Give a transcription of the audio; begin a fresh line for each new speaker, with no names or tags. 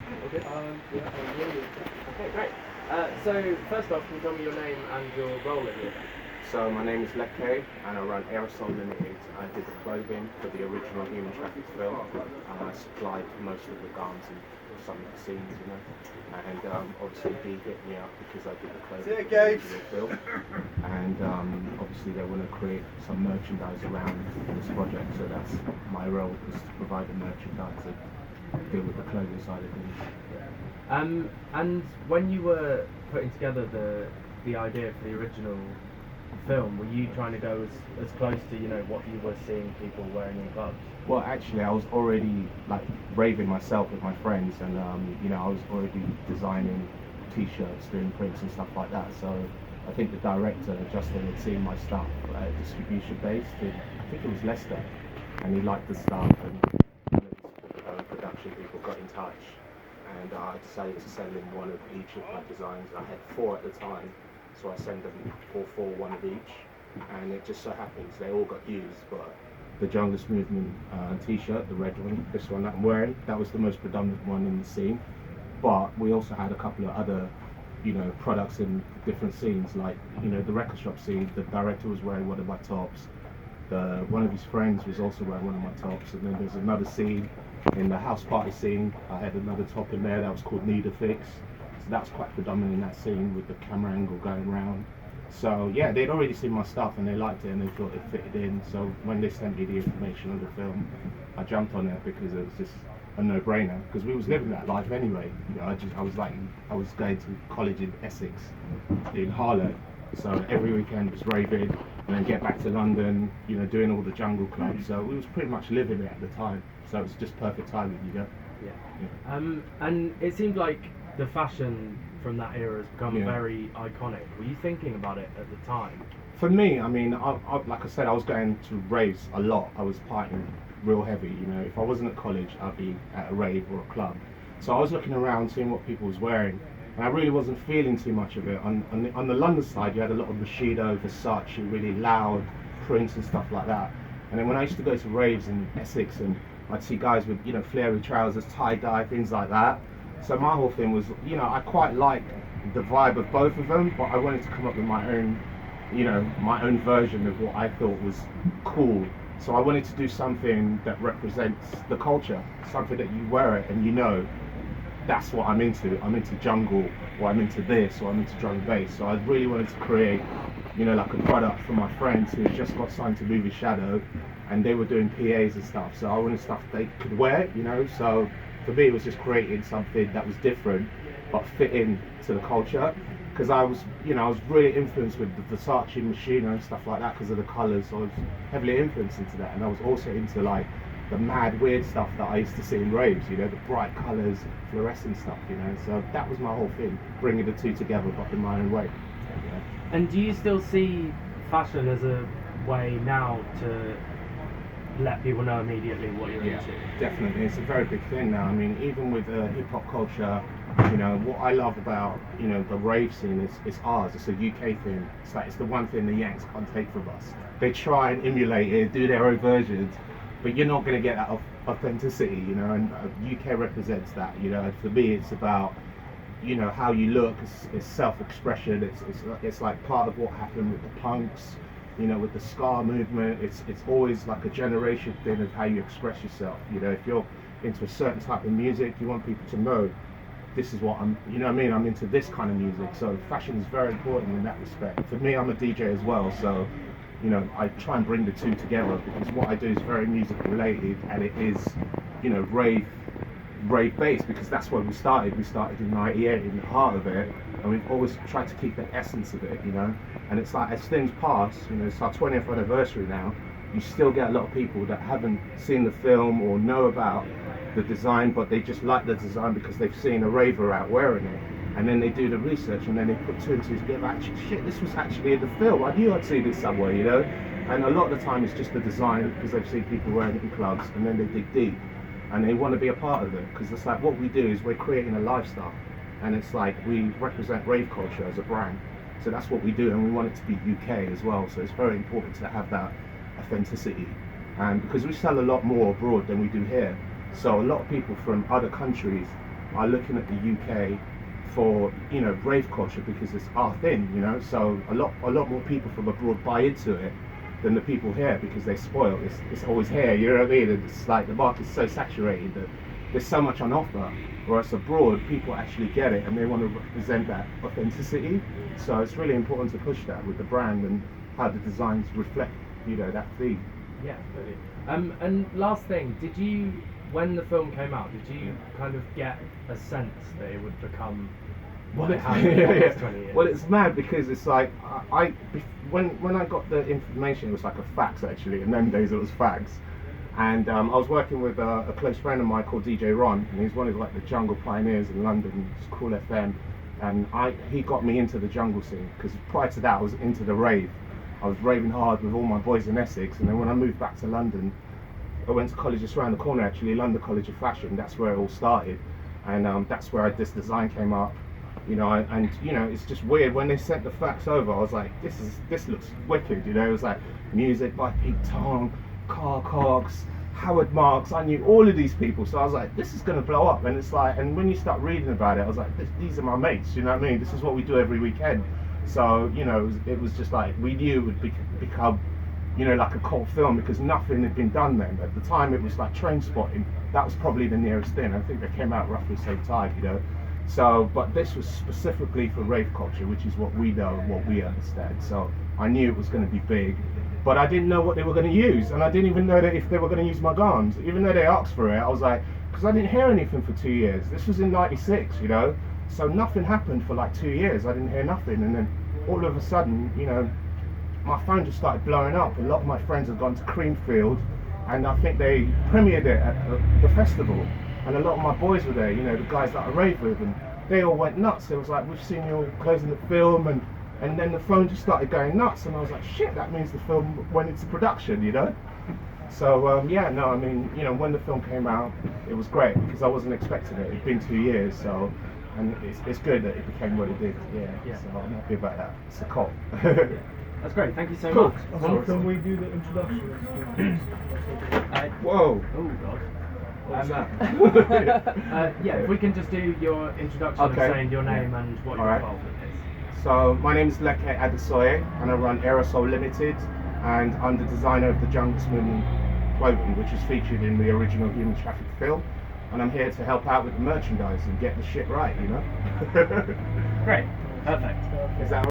Okay. Yeah, I'm really. Okay, great. So first off, can you tell me your name and your role in it?
So my name is Leke and I run Aerosoul Limited. I did the clothing for the original Human Trafficked film. I supplied most of the garments and some of the scenes, you know. And obviously Dee hit me up because I did the clothing for the original film. And obviously they want to create some merchandise around this project. So that's my role, is to provide the merchandise and deal with the clothing side of things.
And when you were putting together the idea for the original film, were you trying to go as close to what you were seeing people wearing in clubs?
Well, actually, I was already like raving myself with my friends, and I was already designing T-shirts, doing prints and stuff like that. So I think the director Justin had seen my stuff distribution based in, I think it was Leicester, and he liked the stuff, and production people got in touch, and I decided to send him one of each of my designs. I had 4 at the time, so I sent them all 4 one of each, and it just so happens they all got used. But the Junglist Movement T-shirt, the red one, this one that I'm wearing, that was the most predominant one in the scene. But we also had a couple of other, products in different scenes, like the record shop scene. The director was wearing one of my tops. One of his friends was also wearing one of my tops, and then there's another scene in the house party scene. I had another top in there that was called Need a Fix. So that's quite predominant in that scene with the camera angle going around. So yeah, they'd already seen my stuff and they liked it and they thought it fitted in. So when they sent me the information of the film, I jumped on it because it was just a no-brainer. Because we was living that life anyway. I was going to college in Essex, in Harlow. So every weekend was raving, and then get back to London, doing all the jungle clubs. So we was pretty much living it at the time. So it was just perfect timing,
Yeah. And it seemed like the fashion from that era has become very iconic. Were you thinking about it at the time?
For me, I mean, like I said, I was going to raves a lot. I was partying real heavy. If I wasn't at college, I'd be at a rave or a club. So I was looking around, seeing what people was wearing, and I really wasn't feeling too much of it. On the London side, you had a lot of Bushido, Versace, really loud prints and stuff like that. And then when I used to go to raves in Essex, and I'd see guys with flary trousers, tie-dye, things like that. So my whole thing was, I quite liked the vibe of both of them, but I wanted to come up with my own version of what I thought was cool. So I wanted to do something that represents the culture, something that you wear it and that's what I'm into. I'm into jungle, or I'm into this, or I'm into drum and bass. So I really wanted to create, like a product for my friends who had just got signed to Movie Shadow, and they were doing PAs and stuff. So I wanted stuff they could wear, So for me, it was just creating something that was different, but fit in to the culture. Because I was really influenced with the Versace Machino and stuff like that because of the colours. So I was heavily influenced into that, and I was also into like the mad weird stuff that I used to see in raves, the bright colours, fluorescent stuff, So that was my whole thing, bringing the two together, but in my own way.
And do you still see fashion as a way now to let people know immediately what you're into?
Definitely. It's a very big thing now. I mean, even with hip-hop culture, what I love about, the rave scene is ours. It's a UK thing. It's the one thing the Yanks can't take from us. They try and emulate it, do their own versions, but you're not going to get that authenticity, and UK represents that, and for me it's about, how you look, it's self-expression, it's like part of what happened with the punks, with the ska movement. It's always like a generation thing of how you express yourself. If you're into a certain type of music, you want people to know this is what I'm into this kind of music. So fashion is very important in that respect. For me, I'm a DJ as well, so I try and bring the two together because what I do is very music related, and it is rave based, because that's where we started. We started in '98 in the heart of it, and we've always tried to keep the essence of it, And it's like as things pass, it's our 20th anniversary now. You still get a lot of people that haven't seen the film or know about the design, but they just like the design because they've seen a raver out wearing it, and then they do the research and then they put 2 and 2 together. Actually, shit, this was actually in the film. I knew I'd seen this somewhere, And a lot of the time it's just the design because they've seen people wearing it in clubs, and then they dig deep and they want to be a part of it, because it's like what we do is we're creating a lifestyle, and it's like we represent rave culture as a brand. So that's what we do, and we want it to be UK as well. So it's very important to have that authenticity, and because we sell a lot more abroad than we do here, so a lot of people from other countries are looking at the UK for, you know, rave culture because it's our thing, you know. So a lot more people from abroad buy into it than the people here because they spoil. It's always here, you know what I mean? And it's like the market's so saturated that there's so much on offer. Whereas abroad, people actually get it and they want to represent that authenticity. So it's really important to push that with the brand and how the designs reflect, you know, that theme.
Yeah, absolutely. And last thing, did you, when the film came out, did you kind of get a sense that it would become what it has in the next 20 years?
Well, it's mad because it's like when I got the information, it was like a fax actually. In them days, it was fax. And I was working with a close friend of mine called DJ Ron, and he's one of like the jungle pioneers in London. It's Cool FM, and he got me into the jungle scene because prior to that, I was into the rave. I was raving hard with all my boys in Essex, and then when I moved back to London, I went to college just around the corner actually, London College of Fashion. That's where it all started, and that's where this design came up. You know, and you know, it's just weird when they sent the fax over. I was like, this looks wicked. You know, it was like music by Pete Tong, Carl Cox, Howard Marks. I knew all of these people, so I was like, this is gonna blow up. And it's like, and when you start reading about it, I was like, these are my mates. You know what I mean? This is what we do every weekend. So you know, it was just like we knew it would become, you know, like a cult film because nothing had been done then. At the time, it was like Train Spotting. That was probably the nearest thing. I think they came out roughly the same time, you know. So, but this was specifically for rave culture, which is what we know and what we understand. So I knew it was going to be big, but I didn't know what they were going to use, and I didn't even know that if they were going to use my guns. Even though they asked for it, I was like, because I didn't hear anything for 2 years. This was in '96, you know. So nothing happened for like 2 years. I didn't hear nothing, and then all of a sudden, you know, my phone just started blowing up. A lot of my friends had gone to Creamfield, and I think they premiered it at the festival. And a lot of my boys were there, you know, the guys that I rave with, and they all went nuts. It was like, we've seen you closing the film, and then the phone just started going nuts, and I was like, shit, that means the film went into production, you know? So, yeah, no, I mean, you know, when the film came out, it was great, because I wasn't expecting it. It'd been 2 years, so, and it's good that it became what it did, yeah. So I'm happy about that. It's a cult.
That's great, thank you so
Cool.
much.
How can we do the introduction?
Whoa.
Oh, God.
What's that?
Yeah, if we can just do your introduction
Okay.
of saying your name and what you're
Alright.
involved with this.
So my name is Leke and I run Aerosoul Limited, and I'm the designer of the Jungle Movement clothing, which was featured in the original Human Traffic film, and I'm here to help out with the merchandise and get the shit right, you know?
Great, perfect.
Is that